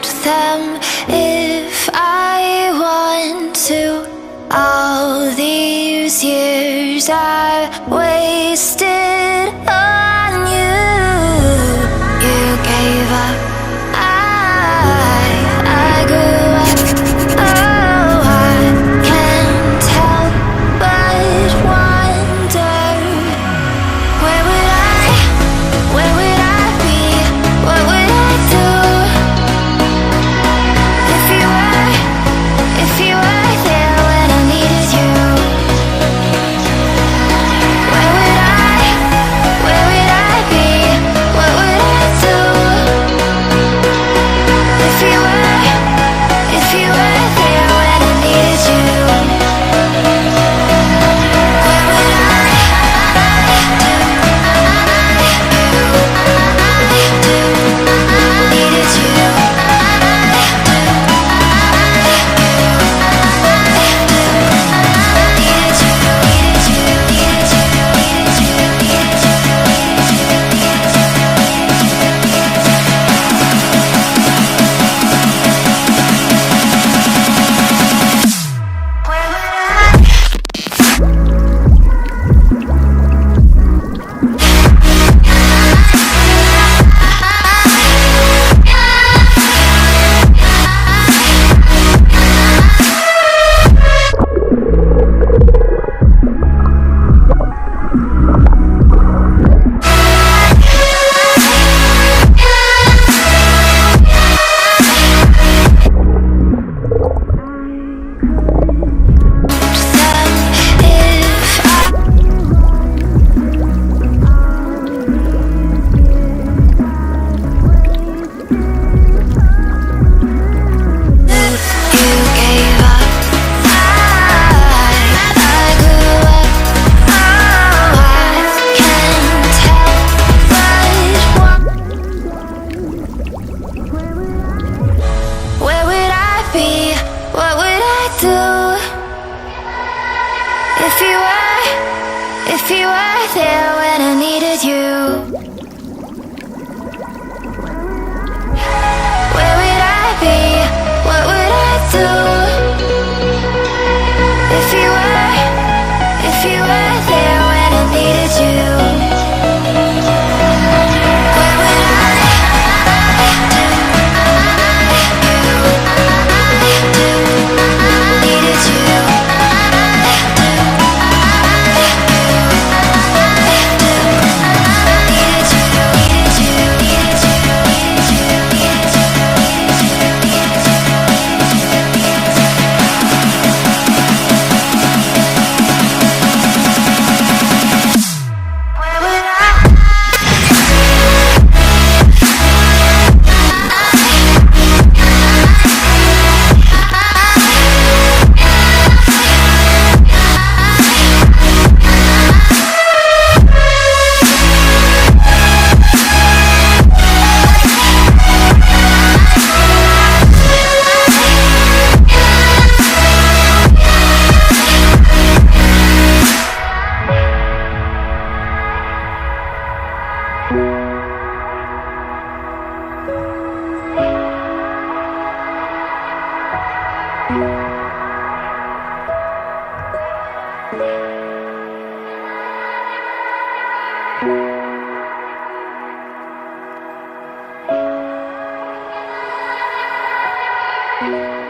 them if I want to. All these years I wasted on you. You gave up, I grew up. Oh, I can't help but wonder, where would I be? What would I do if you were there when I needed you? Where would I be? What would I do if you were there when I needed you? Where would needed you? If you were there when I needed you, where would I be? What would I do if you were there when I needed you? Where would I needed you? Thank you.